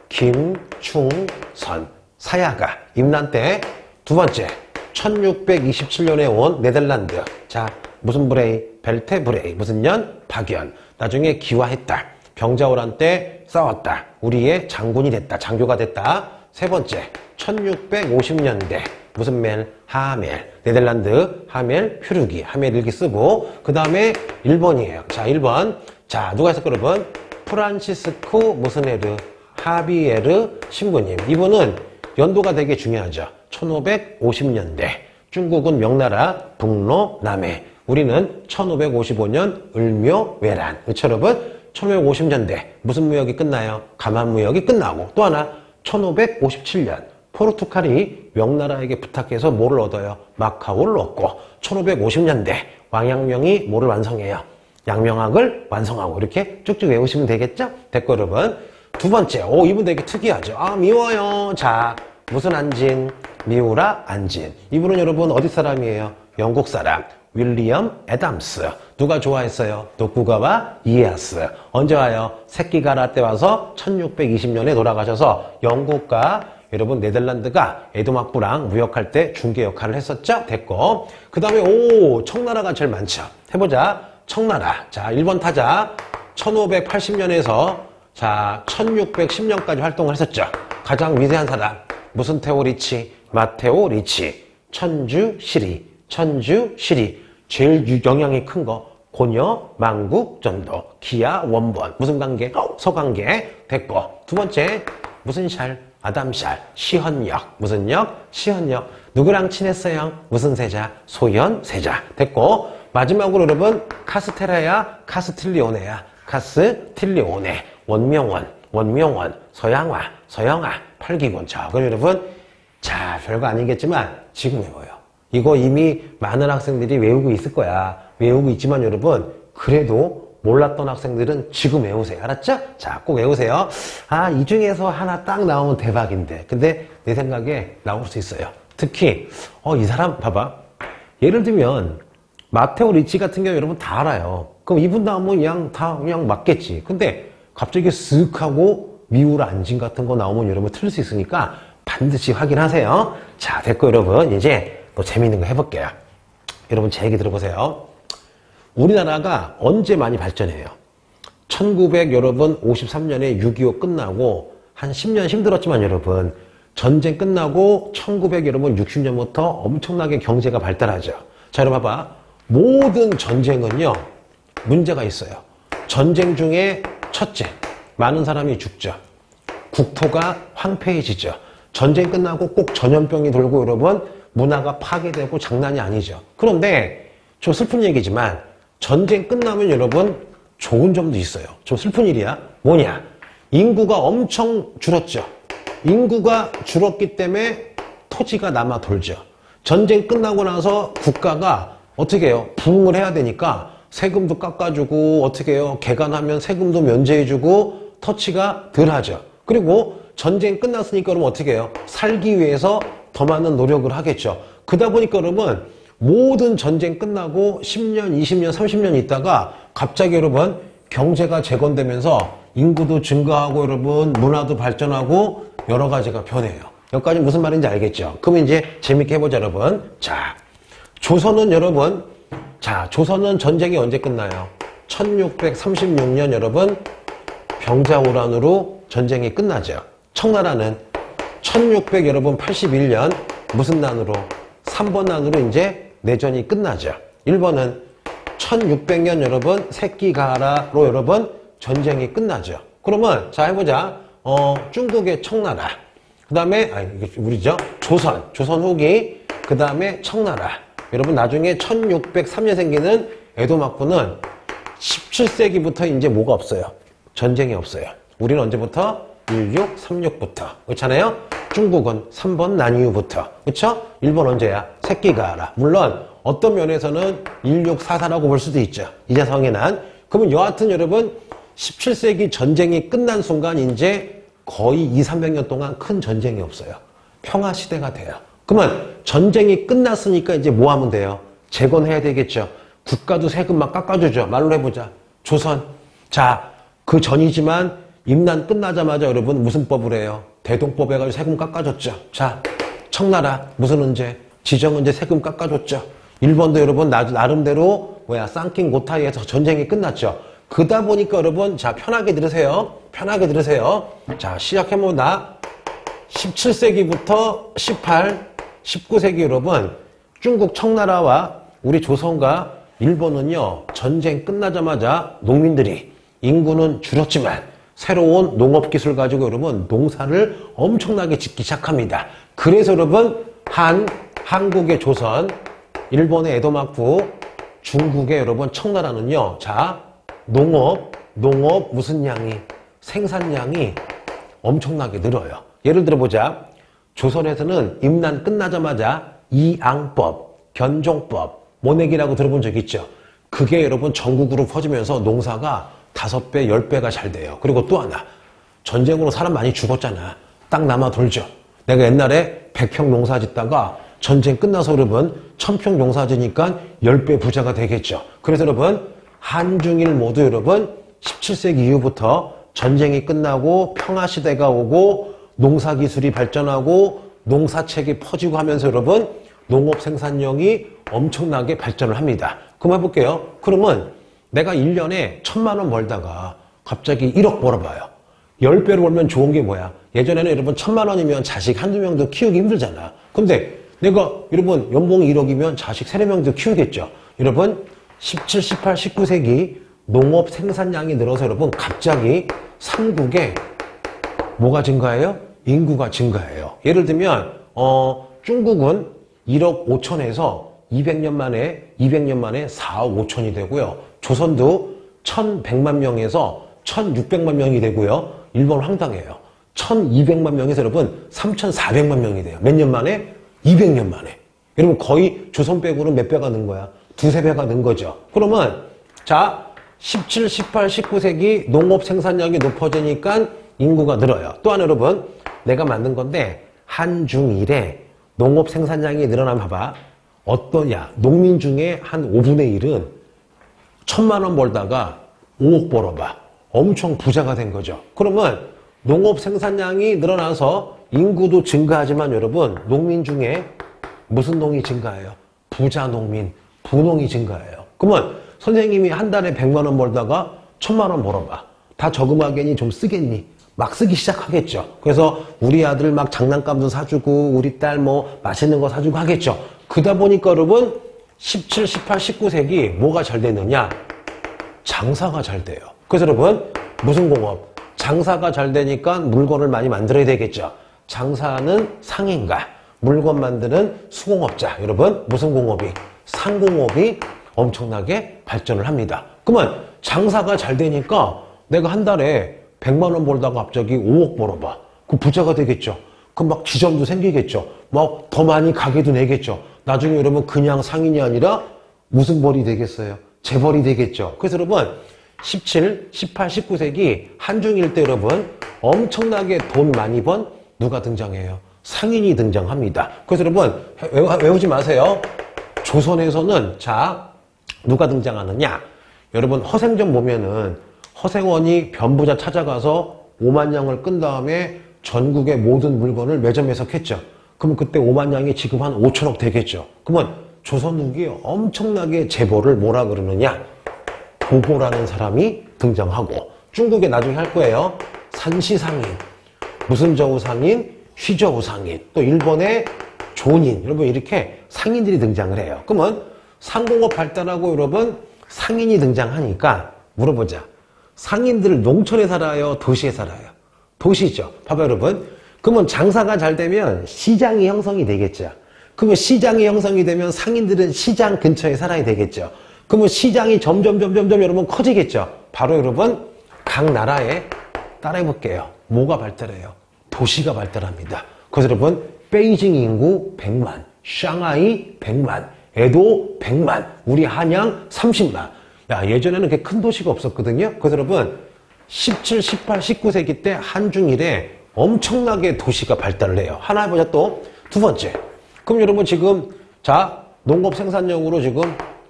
김충선. 사야가 임난 때. 두 번째 1627년에 온 네덜란드. 자, 무슨 브레이? 벨테브레이. 무슨 년? 박연. 나중에 기화했다. 병자호란 때 싸웠다. 우리의 장군이 됐다. 장교가 됐다. 세 번째 1650년대 무슨 멜? 하멜. 네덜란드 하멜 표류기. 하멜 일기 쓰고, 그 다음에 1번이에요. 자, 1번. 자, 누가 했을까 여러분? 프란치스코 무슨 에르? 하비에르 신부님. 이분은 연도가 되게 중요하죠. 1550년대. 중국은 명나라 북로 남해. 우리는 1555년 을묘 외란. 그렇죠 여러분? 1550년대 무슨 무역이 끝나요? 감한 무역이 끝나고, 또 하나 1557년 포르투갈이 명나라에게 부탁해서 뭐를 얻어요? 마카오를 얻고, 1550년대 왕양명이 뭐를 완성해요? 양명학을 완성하고. 이렇게 쭉쭉 외우시면 되겠죠? 됐고 여러분 두 번째, 이분 되게 특이하죠. 미워요. 자, 무슨 안진? 미우라 안진. 이분은 여러분 어디 사람이에요? 영국 사람. 윌리엄 애담스. 누가 좋아했어요? 도쿠가와 이에야스. 언제 와요? 새끼가라 때 와서 1620년에 돌아가셔서 영국과 여러분 네덜란드가 에도막부랑 무역할 때 중개 역할을 했었죠? 됐고, 그 다음에 청나라가 제일 많죠. 해보자. 청나라. 자, 1번 타자 1580년에서 자 1610년까지 활동을 했었죠. 가장 위대한 사람 무슨 테오 리치? 마테오 리치. 천주시리. 제일 영향이 큰 거 고려 망국전도. 기아 원본. 무슨 관계? 서관계. 됐고, 두 번째 무슨 샬? 아담샬. 시헌역. 무슨 역? 시헌역. 누구랑 친했어요? 무슨 세자? 소현세자. 됐고, 마지막으로 여러분 카스테라야 카스틸리오네야. 카스틸리오네. 원명원, 서양화, 팔기군. 자, 그럼 여러분, 자, 별거 아니겠지만 지금 외워요. 이거 이미 많은 학생들이 외우고 있을 거야. 외우고 있지만 여러분, 그래도 몰랐던 학생들은 지금 외우세요. 알았죠? 자, 꼭 외우세요. 이 중에서 하나 딱 나오면 대박인데. 근데 내 생각에 나올 수 있어요. 특히, 이 사람 봐봐. 예를 들면 마테오 리치 같은 경우 여러분 다 알아요. 그럼 이분 나오면 그냥 맞겠지. 근데 갑자기 쓱 하고 미우라 안진 같은 거 나오면 여러분 틀릴 수 있으니까 반드시 확인하세요. 자, 됐고 여러분 이제 또 재밌는 거 해볼게요. 여러분 제 얘기 들어보세요. 우리나라가 언제 많이 발전해요? 1953년에 6.25 끝나고 한 10년 힘들었지만 여러분 전쟁 끝나고 1960년부터 엄청나게 경제가 발달하죠. 자, 여러분 봐봐. 모든 전쟁은요 문제가 있어요. 전쟁 중에 첫째, 많은 사람이 죽죠. 국토가 황폐해지죠. 전쟁 끝나고 꼭 전염병이 돌고 여러분 문화가 파괴되고 장난이 아니죠. 그런데 좀 슬픈 얘기지만 전쟁 끝나면 여러분 좋은 점도 있어요. 좀 슬픈 일이야. 뭐냐? 인구가 엄청 줄었죠. 인구가 줄었기 때문에 토지가 남아 돌죠. 전쟁 끝나고 나서 국가가 어떻게 해요? 부흥을 해야 되니까 세금도 깎아주고 어떻게 해요? 개간하면 세금도 면제해주고 터치가 덜하죠. 그리고 전쟁 끝났으니까 여러분 어떻게 해요? 살기 위해서 더 많은 노력을 하겠죠. 그러다 보니까 여러분 모든 전쟁 끝나고 10년, 20년, 30년 있다가 갑자기 여러분 경제가 재건되면서 인구도 증가하고 여러분 문화도 발전하고 여러 가지가 변해요. 여기까지 무슨 말인지 알겠죠? 그럼 이제 재밌게 해보자 여러분. 자, 조선은 여러분, 자, 조선은 전쟁이 언제 끝나요? 1636년 여러분 병자호란으로 전쟁이 끝나죠. 청나라는 1600 여러분 81년 무슨 난으로? 3번 난으로 이제 내전이 끝나죠. 일본은 1600년 여러분 새끼가라로 여러분 전쟁이 끝나죠. 그러면 자 해보자. 중국의 청나라, 그 다음에 우리죠 조선 후기, 그 다음에 청나라. 여러분 나중에 1603년 생기는 에도 막부는 17세기부터 이제 뭐가 없어요? 전쟁이 없어요. 우리는 언제부터? 1636부터. 그렇잖아요? 중국은 3번 난 이후부터. 그쵸? 일본 언제야? 새끼가라. 물론 어떤 면에서는 1644라고 볼 수도 있죠. 이재성의 난. 그러면 여하튼 여러분 17세기 전쟁이 끝난 순간 이제 거의 200~300년 동안 큰 전쟁이 없어요. 평화시대가 돼요. 그러면 전쟁이 끝났으니까 이제 뭐 하면 돼요? 재건해야 되겠죠. 국가도 세금만 깎아주죠. 말로 해보자. 조선. 자, 그 전이지만 임난 끝나자마자 여러분 무슨 법을 해요? 대동법 해가지고 세금 깎아줬죠. 자, 청나라 무슨 언제? 지정은제 세금 깎아줬죠. 일본도 여러분 나름대로 쌍킹 고타이에서 전쟁이 끝났죠. 그러다 보니까 여러분 자 편하게 들으세요. 편하게 들으세요. 자 시작해보자. 17세기부터 18, 19세기 여러분 중국 청나라와 우리 조선과 일본은요 전쟁 끝나자마자 농민들이 인구는 줄었지만 새로운 농업기술 가지고 여러분 농사를 엄청나게 짓기 시작합니다. 그래서 여러분 한국의 조선, 일본의 에도막부, 중국의 여러분 청나라는요 자 농업 무슨 양이? 생산량이 엄청나게 늘어요. 예를 들어보자. 조선에서는 임난 끝나자마자 이앙법, 견종법, 모내기라고 들어본 적 있죠? 그게 여러분 전국으로 퍼지면서 농사가 5배, 10배가 잘 돼요. 그리고 또 하나. 전쟁으로 사람 많이 죽었잖아. 땅 남아 돌죠. 내가 옛날에 100평 농사 짓다가 전쟁 끝나서 여러분 1000평 농사 지니까 10배 부자가 되겠죠. 그래서 여러분 한중일 모두 여러분 17세기 이후부터 전쟁이 끝나고 평화시대가 오고 농사기술이 발전하고 농사책이 퍼지고 하면서 여러분 농업 생산력이 엄청나게 발전을 합니다. 그럼 해볼게요. 그러면 내가 1년에 1000만 원 벌다가 갑자기 1억 벌어봐요. 10배로 벌면 좋은 게 뭐야? 예전에는 여러분 1000만 원이면 자식 한두 명도 키우기 힘들잖아. 근데 내가 여러분 연봉이 1억이면 자식 3~4명도 키우겠죠. 여러분 17, 18, 19세기 농업 생산량이 늘어서 여러분 갑자기 삼국에 뭐가 증가해요? 인구가 증가해요. 예를 들면 중국은 1억 5천에서 200년 만에 4억 5천이 되고요. 조선도 1100만 명에서 1600만 명이 되고요. 일본 황당해요. 1200만 명에서 여러분 3400만 명이 돼요. 몇 년 만에? 200년 만에. 여러분 거의 조선 빼고는 몇 배가 는 거야? 2~3배가 는 거죠. 그러면 자 17, 18, 19세기 농업 생산량이 높아지니까 인구가 늘어요. 또한 여러분 내가 만든 건데 한중일에 농업 생산량이 늘어나면 봐봐. 어떠냐? 농민 중에 한 5분의 1은 1000만 원 벌다가 5억 벌어봐. 엄청 부자가 된 거죠. 그러면 농업 생산량이 늘어나서 인구도 증가하지만 여러분 농민 중에 무슨 농이 증가해요? 부자 농민, 부농이 증가해요. 그러면 선생님이 한 달에 100만 원 벌다가 1000만 원 벌어봐. 다 저금하겠니? 좀 쓰겠니? 막 쓰기 시작하겠죠. 그래서 우리 아들 막 장난감도 사주고 우리 딸 뭐 맛있는 거 사주고 하겠죠. 그러다 보니까 여러분 17, 18, 19세기 뭐가 잘 되느냐? 장사가 잘 돼요. 그래서 여러분 무슨 공업? 장사가 잘 되니까 물건을 많이 만들어야 되겠죠. 장사는 상인가? 물건 만드는 수공업자. 여러분 무슨 공업이? 상공업이 엄청나게 발전을 합니다. 그러면 장사가 잘 되니까 내가 한 달에 100만 원 벌다가 갑자기 5억 벌어봐. 그럼 부자가 되겠죠. 그럼 막 지점도 생기겠죠. 막 더 많이 가게도 내겠죠. 나중에 여러분 그냥 상인이 아니라 무슨 벌이 되겠어요? 재벌이 되겠죠. 그래서 여러분 17, 18, 19세기 한중일 때 여러분 엄청나게 돈 많이 번 누가 등장해요? 상인이 등장합니다. 그래서 여러분 외우지 마세요. 조선에서는 자 누가 등장하느냐? 여러분 허생전 보면은 허생원이 변부자 찾아가서 5만 양을 끈 다음에 전국의 모든 물건을 매점 해석했죠. 그러면 그때 5만 양이 지금 한 5천억 되겠죠. 그러면 조선 후기에 엄청나게 재벌을 뭐라 그러느냐? 도고라는 사람이 등장하고 중국에 나중에 할 거예요. 산시상인, 무슨 저우상인, 휘저우상인, 또 일본의 존인, 여러분 이렇게 상인들이 등장을 해요. 그러면 상공업 발달하고 여러분 상인이 등장하니까 물어보자. 상인들 농촌에 살아요? 도시에 살아요? 도시죠. 봐봐 여러분. 그러면 장사가 잘 되면 시장이 형성이 되겠죠. 그러면 시장이 형성이 되면 상인들은 시장 근처에 살아야 되겠죠. 그러면 시장이 점점 여러분 커지겠죠. 바로 여러분 각 나라에 따라해볼게요. 뭐가 발달해요? 도시가 발달합니다. 그래서 여러분 베이징 인구 100만, 샹하이 100만, 에도 100만, 우리 한양 30만. 야, 예전에는 그렇게 큰 도시가 없었거든요. 그래서 여러분 17, 18, 19세기 때 한중일에 엄청나게 도시가 발달을 해요. 하나 해보자. 또 두 번째. 그럼 여러분 지금 자 농업 생산용으로 지금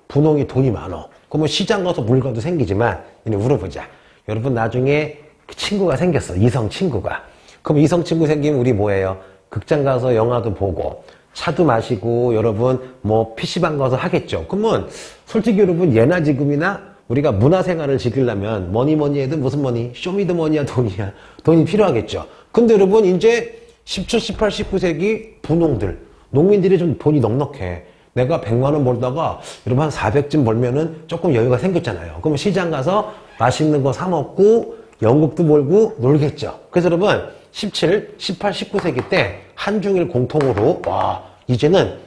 분홍이 돈이 많어. 그러면 시장 가서 물건도 생기지만 이제 물어보자. 여러분 나중에 친구가 생겼어. 이성 친구가. 그럼 이성 친구 생기면 우리 뭐예요? 극장 가서 영화도 보고 차도 마시고 여러분 뭐 PC방 가서 하겠죠. 그러면 솔직히 여러분 예나 지금이나 우리가 문화생활을 즐기려면 뭐니 해도 무슨 뭐니? 쇼미더머니야 돈이야. 돈이 필요하겠죠. 근데 여러분 이제 17, 18, 19세기 분홍들, 농민들이 좀 돈이 넉넉해. 내가 100만 원 벌다가 여러분 한 400쯤 벌면은 조금 여유가 생겼잖아요. 그러면 시장 가서 맛있는 거 사 먹고 연극도 벌고 놀겠죠. 그래서 여러분 17, 18, 19세기 때 한중일 공통으로 와 이제는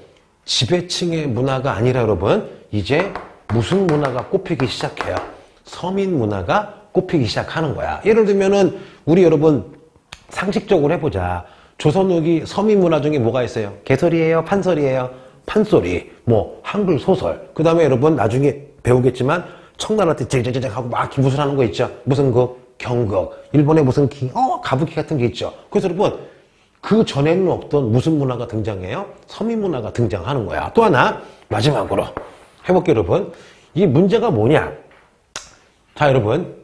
지배층의 문화가 아니라 여러분 이제 무슨 문화가 꼽히기 시작해요? 서민 문화가 꼽히기 시작하는 거야. 예를 들면은 우리 여러분 상식적으로 해보자. 조선 후기 서민 문화 중에 뭐가 있어요? 개설이에요? 판설이에요? 판소리, 뭐 한글 소설. 그 다음에 여러분 나중에 배우겠지만 청나라 때 쟁쟁쟁쟁 하고 막 기무술 하는 거 있죠. 무슨 그 경극, 일본의 무슨 가부키 같은 게 있죠. 그래서 여러분 그 전에는 없던 무슨 문화가 등장해요? 서민 문화가 등장하는 거야. 또 하나 마지막으로 해볼게요, 여러분. 이 문제가 뭐냐? 자, 여러분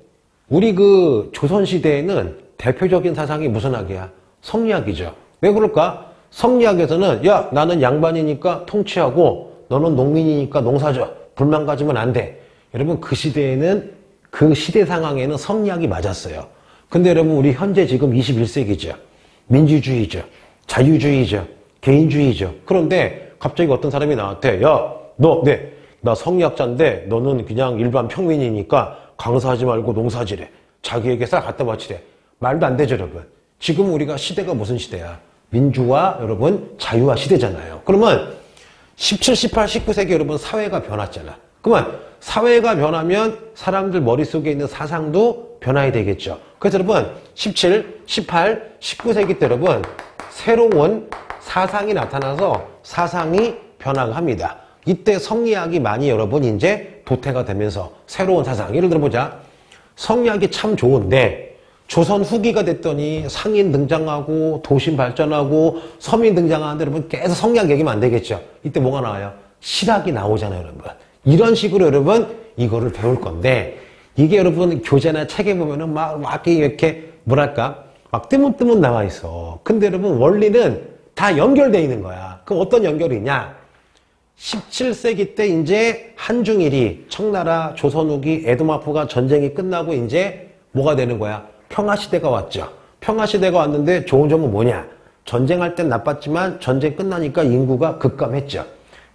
우리 그 조선 시대에는 대표적인 사상이 무슨 학이야? 성리학이죠. 왜 그럴까? 성리학에서는 야 나는 양반이니까 통치하고 너는 농민이니까 농사져. 불만 가지면 안 돼. 여러분 그 시대에는 그 시대 상황에는 성리학이 맞았어요. 근데 여러분 우리 현재 지금 21세기죠. 민주주의죠. 자유주의죠. 개인주의죠. 그런데 갑자기 어떤 사람이 나한테 야 나 성리학자인데 너는 그냥 일반 평민이니까 강사하지 말고 농사지래. 자기에게 싹 갖다 바치래. 말도 안 되죠 여러분. 지금 우리가 시대가 무슨 시대야? 민주화 여러분 자유화 시대잖아요. 그러면 17, 18, 19세기 여러분 사회가 변했잖아. 그러면 사회가 변하면 사람들 머릿속에 있는 사상도 변화해야 되겠죠. 그래서 여러분 17, 18, 19세기 때 여러분 새로운 사상이 나타나서 사상이 변화합니다. 이때 성리학이 많이 여러분 이제 도태가 되면서 새로운 사상. 예를 들어보자. 성리학이 참 좋은데 조선 후기가 됐더니 상인 등장하고 도심 발전하고 서민 등장하는데 여러분 계속 성리학 얘기면 안 되겠죠. 이때 뭐가 나와요? 실학이 나오잖아요 여러분. 이런 식으로 여러분 이거를 배울 건데 이게 여러분 교재나 책에 보면은 막 이렇게 뭐랄까 막 뜨문뜨문 나와 있어. 근데 여러분 원리는 다 연결되어 있는 거야. 그럼 어떤 연결이 있냐? 17세기 때 이제 한중일이 청나라, 조선 후기, 에도마포가 전쟁이 끝나고 이제 뭐가 되는 거야? 평화시대가 왔죠. 평화시대가 왔는데 좋은 점은 뭐냐? 전쟁할 땐 나빴지만 전쟁 끝나니까 인구가 급감했죠.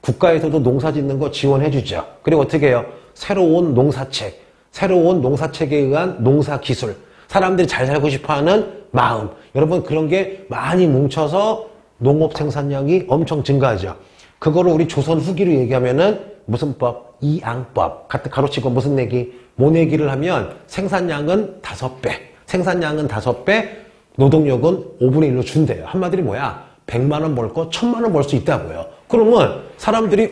국가에서도 농사 짓는 거 지원해주죠. 그리고 어떻게 해요? 새로운 농사책, 새로운 농사책에 의한 농사기술, 사람들이 잘 살고 싶어하는 마음, 여러분 그런 게 많이 뭉쳐서 농업 생산량이 엄청 증가하죠. 그거를 우리 조선 후기로 얘기하면은 무슨 법? 이양법. 가로치고 무슨 내기? 모내기를 하면 생산량은 5배, 생산량은 5배, 노동력은 5분의 1로 준대요. 한마디로 뭐야? 100만 원 벌 거 1000만 원 벌 수 있다고요. 그러면 사람들이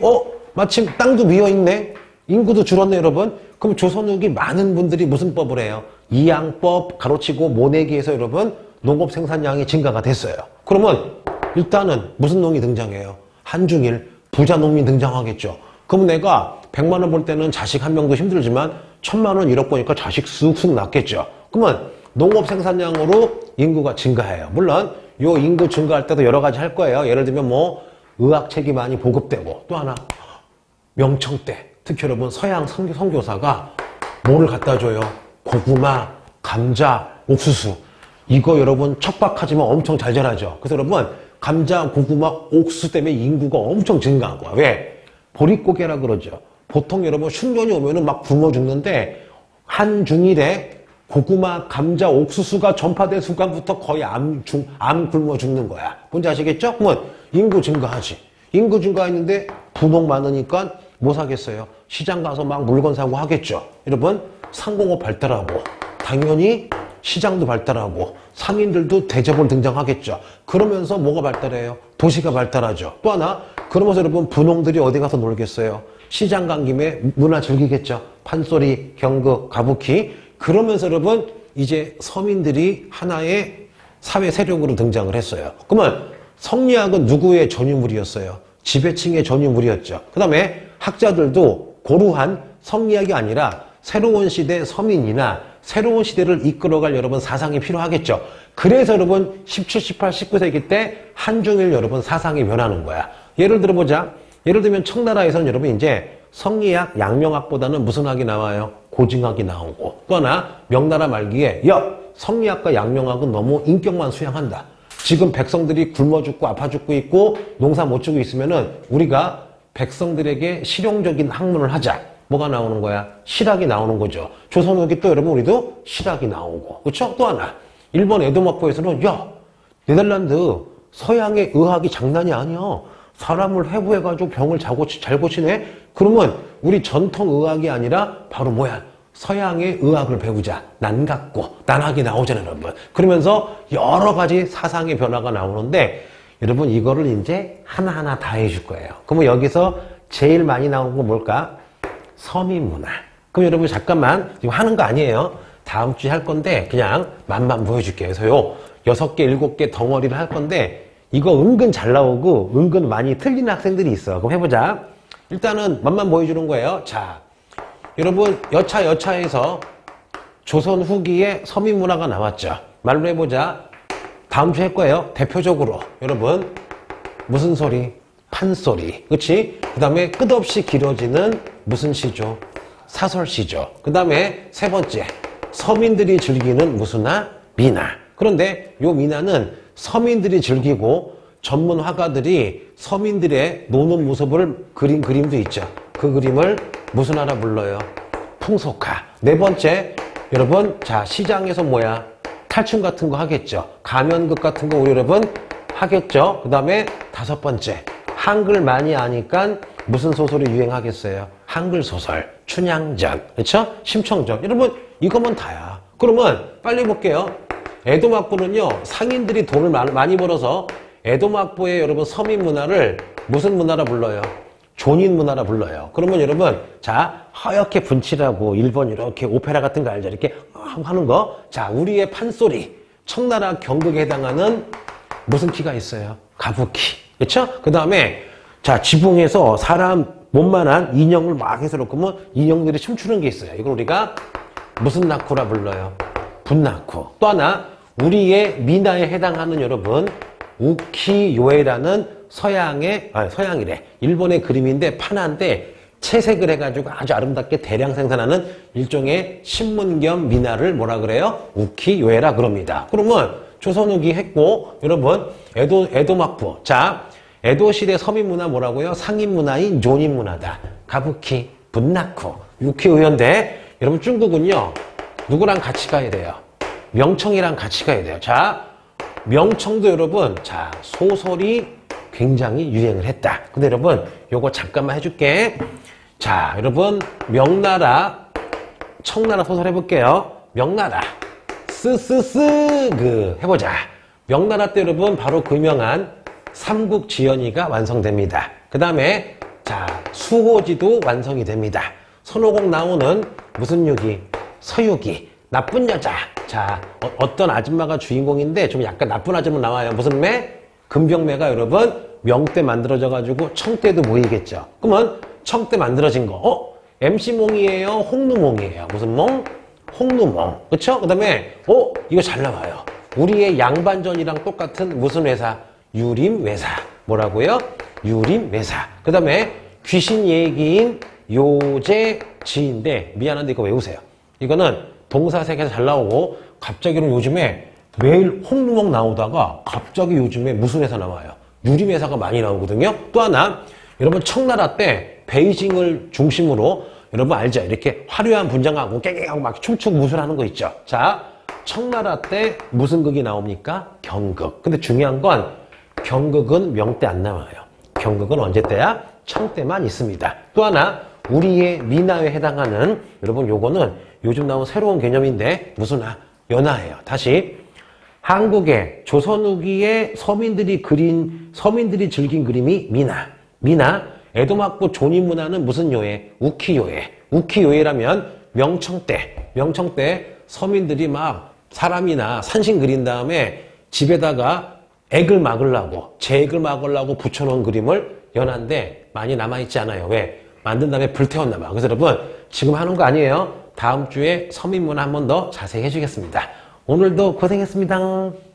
마침 땅도 비어있네? 인구도 줄었네 여러분? 그럼 조선 후기 많은 분들이 무슨 법을 해요? 이양법 가로치고 모내기에서 여러분 농업 생산량이 증가가 됐어요. 그러면 일단은 무슨 농이 등장해요? 한중일 부자 농민 등장하겠죠. 그럼 내가 100만 원 벌 때는 자식 한 명도 힘들지만 1000만 원 1억 버니까 자식 쑥쑥 낳겠죠. 그러면 농업 생산량으로 인구가 증가해요. 물론 요 인구 증가할 때도 여러 가지 할 거예요. 예를 들면 뭐 의학책이 많이 보급되고, 또 하나 명청 때 특히 여러분 서양 선교사가 뭐를 갖다 줘요? 고구마, 감자, 옥수수. 이거 여러분 척박하지만 엄청 잘 자라죠. 그래서 여러분 감자, 고구마, 옥수수 때문에 인구가 엄청 증가한 거야. 왜? 보릿고개라 그러죠. 보통 여러분 흉년이 오면은 막 굶어 죽는데 한중일에 고구마, 감자, 옥수수가 전파된 순간부터 거의 암 굶어 죽는 거야. 뭔지 아시겠죠? 그러면 인구 증가하지. 인구 증가했는데 부농 많으니까 뭐 사겠어요? 시장 가서 막 물건 사고 하겠죠. 여러분 상공업 발달하고 당연히 시장도 발달하고 상인들도 대접을 등장하겠죠. 그러면서 뭐가 발달해요? 도시가 발달하죠. 또 하나 그러면서 여러분 분홍들이 어디 가서 놀겠어요? 시장 간 김에 문화 즐기겠죠. 판소리, 경극, 가부키. 그러면서 여러분 이제 서민들이 하나의 사회 세력으로 등장을 했어요. 그러면 성리학은 누구의 전유물이었어요? 지배층의 전유물이었죠. 그 다음에 학자들도 고루한 성리학이 아니라 새로운 시대 서민이나 새로운 시대를 이끌어갈 여러분 사상이 필요하겠죠. 그래서 여러분 17, 18, 19세기 때 한중일 여러분 사상이 변하는 거야. 예를 들어보자. 예를 들면 청나라에서는 여러분 이제 성리학, 양명학보다는 무슨 학이 나와요? 고증학이 나오고, 또 하나 명나라 말기에 성리학과 양명학은 너무 인격만 수양한다. 지금 백성들이 굶어 죽고 아파 죽고 있고 농사 못 지고 있으면은 우리가 백성들에게 실용적인 학문을 하자. 뭐가 나오는 거야? 실학이 나오는 거죠. 조선 후기 또 여러분 우리도 실학이 나오고, 그렇죠? 또 하나 일본 에도막보에서는 네덜란드 서양의 의학이 장난이 아니야. 사람을 해부해가지고 병을 잘 고치네? 그러면 우리 전통 의학이 아니라 바로 뭐야? 서양의 의학을 배우자. 난학이 나오잖아요, 여러분. 그러면서 여러 가지 사상의 변화가 나오는데 여러분 이거를 이제 하나하나 다 해줄 거예요. 그러면 여기서 제일 많이 나오는 건 뭘까? 서민문화. 그럼 여러분 잠깐만 지금 하는 거 아니에요. 다음 주에 할 건데 그냥 맛만 보여줄게요. 그래서요 6개, 7개 덩어리를 할 건데 이거 은근 잘 나오고 은근 많이 틀리는 학생들이 있어. 그럼 해보자. 일단은 맛만 보여주는 거예요. 자, 여러분 여차에서 조선 후기에 서민문화가 나왔죠. 말로 해보자. 다음 주에 할 거예요. 대표적으로 여러분 무슨 소리? 판소리. 그치? 그 다음에 끝없이 길어지는 무슨 시죠? 사설시죠. 그 다음에 세 번째 서민들이 즐기는 무슨화? 미나. 그런데 요 미나는 서민들이 즐기고 전문 화가들이 서민들의 노는 모습을 그린 그림도 있죠. 그 그림을 무슨 화라 불러요? 풍속화. 네 번째 여러분 자 시장에서 뭐야? 탈춤 같은 거 하겠죠. 가면극 같은 거 우리 여러분 하겠죠. 그 다음에 5번째 한글 많이 아니까 무슨 소설이 유행하겠어요? 한글 소설, 춘향전, 그렇죠? 심청전. 여러분 이거면 다야. 그러면 빨리 볼게요. 에도막보는요 상인들이 돈을 많이 벌어서 에도막보의 여러분 서민 문화를 무슨 문화라 불러요? 존인 문화라 불러요. 그러면 여러분 자 하얗게 분칠하고 일본 이렇게 오페라 같은 거 알죠? 이렇게 하는 거. 자 우리의 판소리 청나라 경극에 해당하는 무슨 키가 있어요? 가부키. 그렇죠? 그 다음에 자 지붕에서 사람 몸만한 인형을 막 해서 놓고 인형들이 춤추는 게 있어요. 이걸 우리가 무슨 낙후라 불러요? 분낙후. 또 하나 우리의 미나에 해당하는 여러분 우키요에라는 서양이래. 일본의 그림인데 판화인데 채색을 해가지고 아주 아름답게 대량 생산하는 일종의 신문 겸 미나를 뭐라 그래요? 우키요에라 그럽니다. 그러면 조선 후기 했고, 여러분, 에도 막부. 자, 에도시대 서민문화 뭐라고요? 상인문화인 요닌문화다. 가부키, 분나쿠, 유키우현대. 여러분, 중국은요, 누구랑 같이 가야 돼요? 명청이랑 같이 가야 돼요. 자, 명청도 여러분, 자, 소설이 굉장히 유행을 했다. 근데 여러분, 요거 잠깐만 해줄게. 자, 여러분, 명나라, 청나라 소설 해볼게요. 명나라, 해보자. 명나라 때 여러분, 바로 그 유명한 삼국지연의가 완성됩니다. 그 다음에, 자, 수호지도 완성이 됩니다. 손오공 나오는 무슨 유기? 서유기. 나쁜 여자. 자, 어떤 아줌마가 주인공인데 좀 약간 나쁜 아줌마 나와요. 무슨 매? 금병매가 여러분 명때 만들어져가지고 청때도 모이겠죠. 그러면 청때 만들어진 거. MC몽이에요? 홍루몽이에요? 무슨 몽? 홍루몽. 그쵸? 그 다음에 이거 잘 나와요. 우리의 양반전이랑 똑같은 무슨 회사? 유림외사. 뭐라고요? 유림외사. 그 다음에 귀신 얘기인 요제지인데 미안한데 이거 외우세요. 이거는 동사색에서 잘 나오고 갑자기는 요즘에 매일 홍루몽 나오다가 갑자기 요즘에 무슨 회사 나와요? 유림회사가 많이 나오거든요. 또 하나 여러분 청나라 때 베이징을 중심으로 여러분 알죠? 이렇게 화려한 분장하고 깨갱하고 막 춤추고 무술하는 거 있죠. 자, 청나라 때 무슨 극이 나옵니까? 경극. 근데 중요한 건 경극은 명때 안 나와요. 경극은 언제 때야? 청 때만 있습니다. 또 하나 우리의 민화에 해당하는 여러분 요거는 요즘 나온 새로운 개념인데 무슨 연화예요. 다시 한국의 조선 후기에 서민들이 즐긴 그림이 민화. 에도 막부 조니문화는 무슨 요해? 우키요해. 우키요해라면 명청 때 서민들이 막 사람이나 산신 그린 다음에 집에다가 액을 막으려고 재액을 막으려고 붙여놓은 그림을 연한데 많이 남아있지 않아요. 왜? 만든 다음에 불태웠나 봐. 그래서 여러분 지금 하는 거 아니에요. 다음 주에 서민문화 한 번 더 자세히 해주겠습니다. 오늘도 고생했습니다.